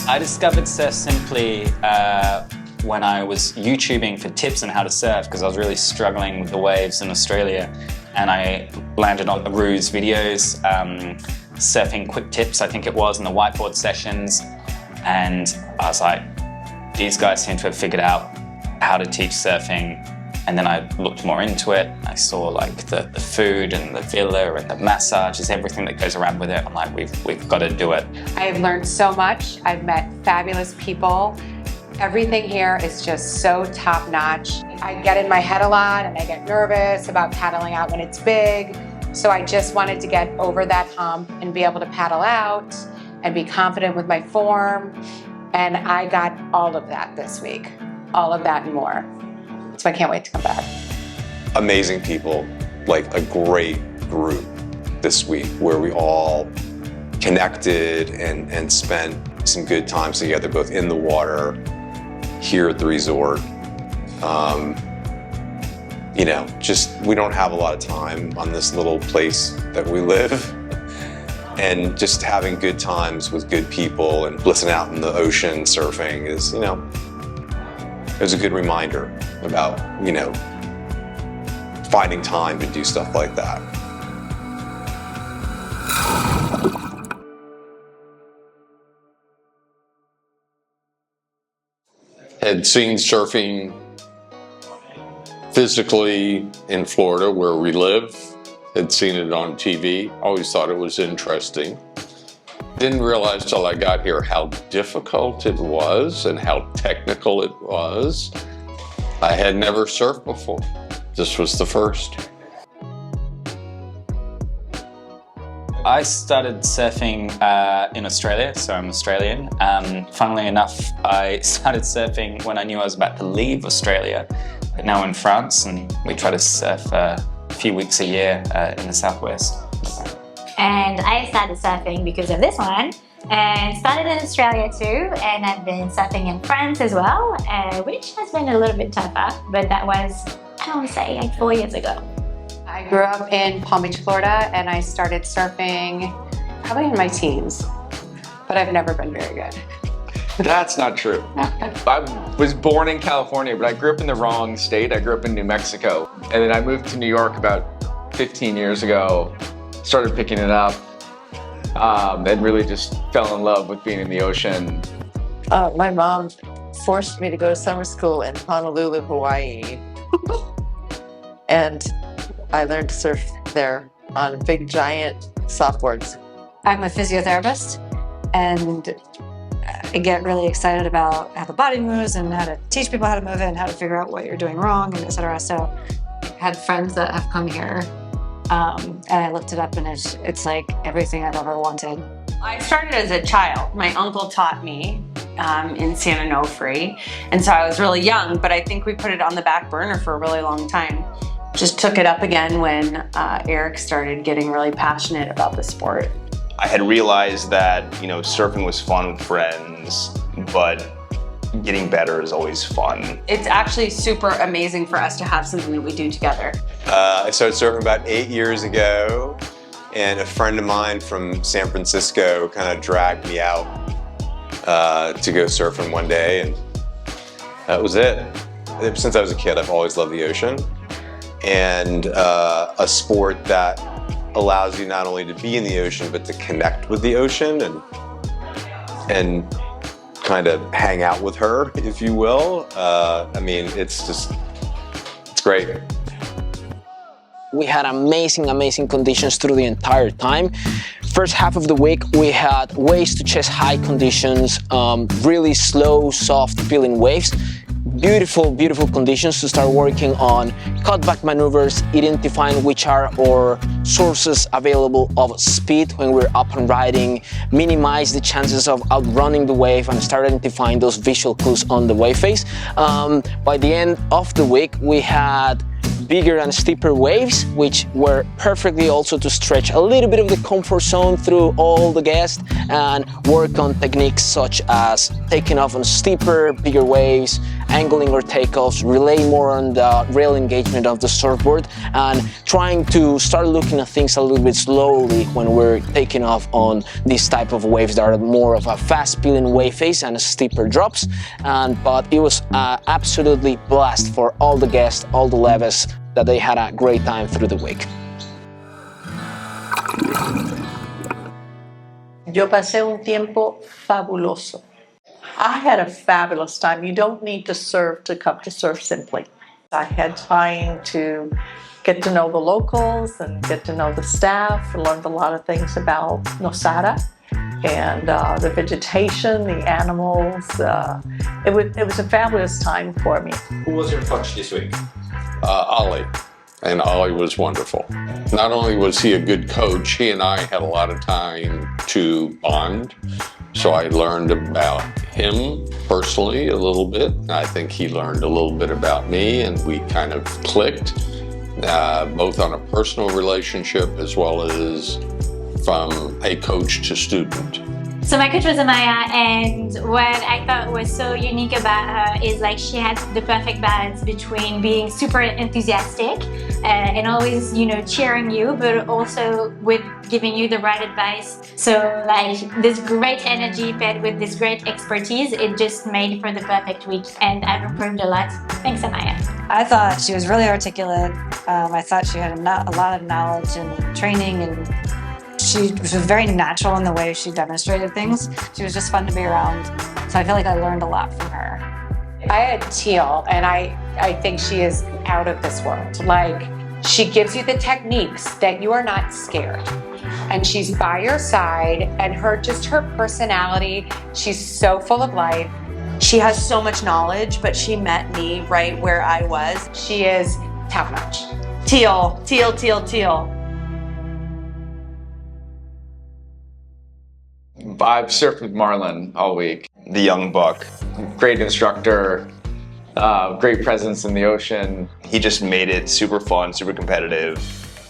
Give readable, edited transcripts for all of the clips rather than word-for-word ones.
I discovered Surf Simply when I was YouTubing for tips on how to surf because I was really struggling with the waves in Australia, and I landed on Rue's videos, surfing quick tips I think it was, in the whiteboard sessions, and I was like, these guys seem to have figured out how to teach surfing. And then I looked more into it. I saw like the food and the villa and the massages, everything that goes around with it. I'm like, we've got to do it. I've learned so much. I've met fabulous people. Everything here is just so top notch. I get in my head a lot and I get nervous about paddling out when it's big. So I just wanted to get over that hump and be able to paddle out and be confident with my form. And I got all of that this week, all of that and more. So I can't wait to come back. Amazing people, like a great group this week where we all connected and spent some good times together, both in the water, here at the resort. You know, just we don't have a lot of time on this little place that we live. And just having good times with good people and blissing out in the ocean surfing is, you know, it was a good reminder about, you know, finding time to do stuff like that. Had seen surfing physically in Florida where we live, had seen it on TV, always thought it was interesting. Didn't realize till I got here how difficult it was and how technical it was. I had never surfed before. This was the first. I started surfing in Australia, so I'm Australian. Funnily enough, I started surfing when I knew I was about to leave Australia, but now in France, and we try to surf a few weeks a year in the southwest. And I started surfing because of this one, and started in Australia too, and I've been surfing in France as well, which has been a little bit tougher, but that was, I don't want to say, like 4 years ago. I grew up in Palm Beach, Florida, and I started surfing probably in my teens, but I've never been very good. That's not true. I was born in California, but I grew up in the wrong state. I grew up in New Mexico, and then I moved to New York about 15 years ago. Started picking it up, and really just fell in love with being in the ocean. My mom forced me to go to summer school in Honolulu, Hawaii. And I learned to surf there on big, giant softboards. I'm a physiotherapist, and I get really excited about how the body moves and how to teach people how to move it and how to figure out what you're doing wrong, and et cetera. So I've had friends that have come here, and I looked it up, and it's like everything I've ever wanted. I started as a child. My uncle taught me in San Onofre, and so I was really young, but I think we put it on the back burner for a really long time. Just took it up again when Eric started getting really passionate about the sport. I had realized that, you know, surfing was fun with friends, but getting better is always fun. It's actually super amazing for us to have something that we do together. I started surfing about 8 years ago, and a friend of mine from San Francisco kind of dragged me out to go surfing one day, and that was it. Since I was a kid, I've always loved the ocean, and a sport that allows you not only to be in the ocean, but to connect with the ocean and kind of hang out with her, if you will. I mean, it's great. We had amazing conditions through the entire time. First half of the week, we had waist to chest high conditions, really slow, soft feeling waves. Beautiful conditions to start working on cutback maneuvers, identifying which are our sources available of speed when we're up and riding, minimize the chances of outrunning the wave, and start identifying those visual clues on the wave face. By the end of the week, we had bigger and steeper waves, which were perfectly also to stretch a little bit of the comfort zone through all the guests and work on techniques such as taking off on steeper, bigger waves, angling or takeoffs, relying more on the rail engagement of the surfboard, and trying to start looking at things a little bit slowly when we're taking off on this type of waves that are more of a fast peeling wave face and steeper drops. But it was absolutely blast for all the guests, all the levis, that they had a great time through the week. Yo pasé un tiempo fabuloso. I had a fabulous time. You don't need to surf to come to Surf Simply. I had time to get to know the locals and get to know the staff. I learned a lot of things about Nosara and the vegetation, the animals. It was a fabulous time for me. Who was your coach this week? Ollie. And Ollie was wonderful. Not only was he a good coach, he and I had a lot of time to bond. So I learned about him personally a little bit. I think he learned a little bit about me, and we kind of clicked, both on a personal relationship as well as from a coach to student. So my coach was Amaya, and what I thought was so unique about her is like she had the perfect balance between being super enthusiastic and always, you know, cheering you, but also with giving you the right advice. So like this great energy paired with this great expertise, it just made for the perfect week, and I've improved a lot. Thanks, Amaya. I thought she was really articulate. I thought she had a lot of knowledge and training, and she was very natural in the way she demonstrated things. She was just fun to be around. So I feel like I learned a lot from her. I had Teal, and I think she is out of this world. Like, she gives you the techniques that you are not scared. And she's by your side, and her personality, she's so full of life. She has so much knowledge, but she met me right where I was. She is top notch. Teal, Teal, Teal, Teal. I've surfed with Marlon all week. The young buck. Great instructor, great presence in the ocean. He just made it super fun, super competitive.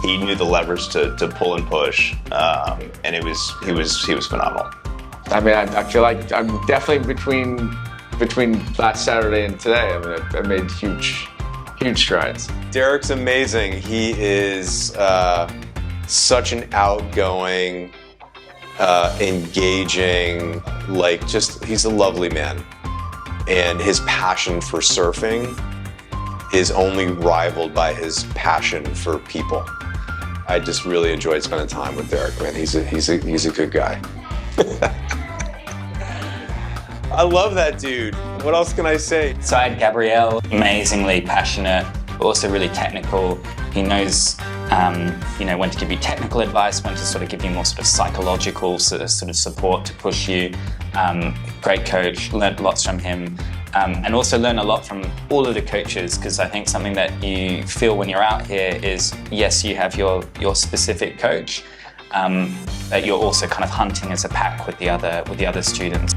He knew the levers to pull and push, and he was phenomenal. I mean, I feel like I'm definitely between last Saturday and today. I mean, I made huge strides. Derek's amazing. He is such an outgoing, engaging, he's a lovely man. And his passion for surfing is only rivaled by his passion for people. I just really enjoyed spending time with Derek, man. He's a good guy. I love that dude. What else can I say? So I had Gabrielle, amazingly passionate, but also really technical. He knows when to give you technical advice, when to sort of give you more sort of psychological sort of support to push you. Great coach, learned lots from him. And also learn a lot from all of the coaches, because I think something that you feel when you're out here is, yes, you have your specific coach, but you're also kind of hunting as a pack with the other students.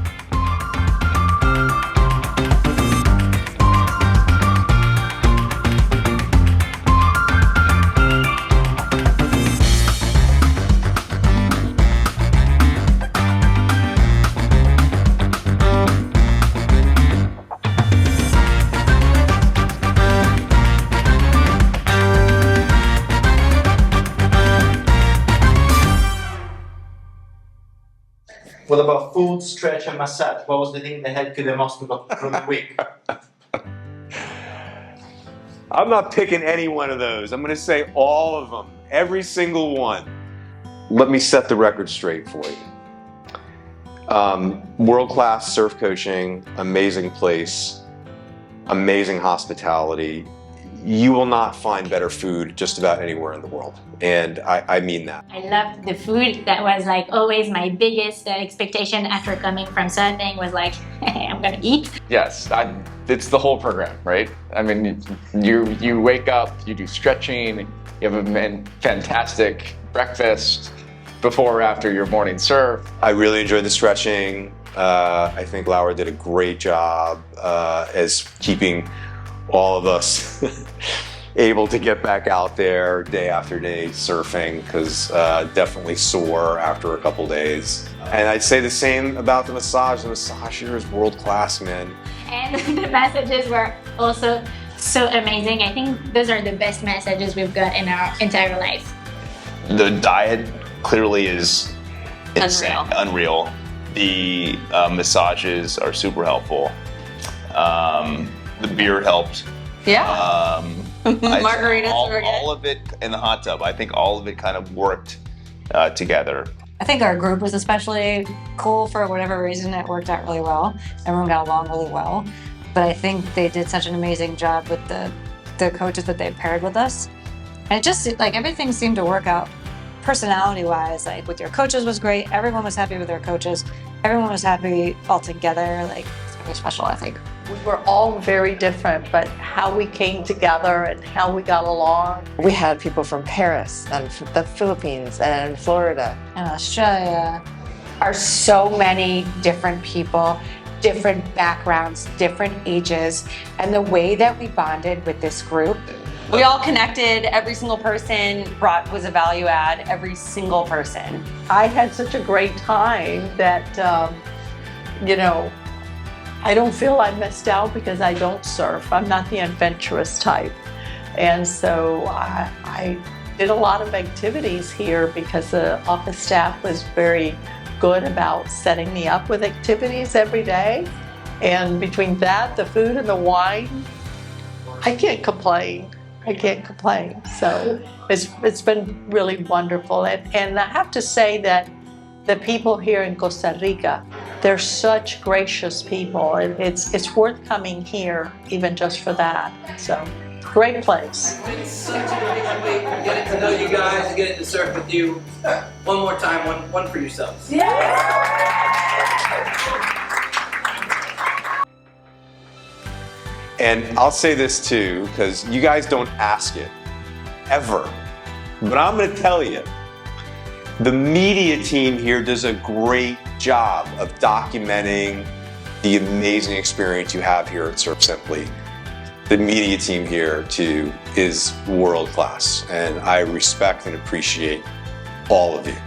What about food, stretch, and massage? What was the thing that helped you the most through the week? I'm not picking any one of those. I'm going to say all of them, every single one. Let me set the record straight for you. World-class surf coaching, amazing place, amazing hospitality. You will not find better food just about anywhere in the world. And I mean that. I loved the food. That was like always my biggest expectation after coming from surfing was like, hey, I'm gonna eat. Yes, it's the whole program, right? I mean, you wake up, you do stretching, you have a fantastic breakfast before or after your morning surf. I really enjoyed the stretching. I think Laura did a great job as keeping all of us able to get back out there day after day surfing because definitely sore after a couple days. And I'd say the same about the massage. The massage here is world class, man. And the massages were also so amazing. I think those are the best massages we've got in our entire life. The diet clearly is insane, unreal. The massages are super helpful. The beer helped. Yeah. Margaritas were good. All of it in the hot tub. I think all of it kind of worked together. I think our group was especially cool for whatever reason. It worked out really well. Everyone got along really well. But I think they did such an amazing job with the coaches that they paired with us. And it just, like, everything seemed to work out personality-wise. Like, with your coaches was great. Everyone was happy with their coaches. Everyone was happy all together. Like, it's really special, I think. We were all very different, but how we came together and how we got along. We had people from Paris and the Philippines and Florida. And Australia. Are so many different people, different backgrounds, different ages, and the way that we bonded with this group. We all connected. Every single person was a value add. Every single person. I had such a great time that, you know, I don't feel I missed out because I don't surf. I'm not the adventurous type. And so I did a lot of activities here because the office staff was very good about setting me up with activities every day. And between that, the food and the wine, I can't complain. I can't complain. So it's been really wonderful. And I have to say that the people here in Costa Rica, they're such gracious people. It's worth coming here even just for that. So, great place. It's been such a nice way of getting to know you guys and getting to surf with you. One more time, one for yourselves. And I'll say this too, because you guys don't ask it, ever. But I'm gonna tell you, the media team here does a great job of documenting the amazing experience you have here at Surf Simply. The media team here too is world class, and I respect and appreciate all of you.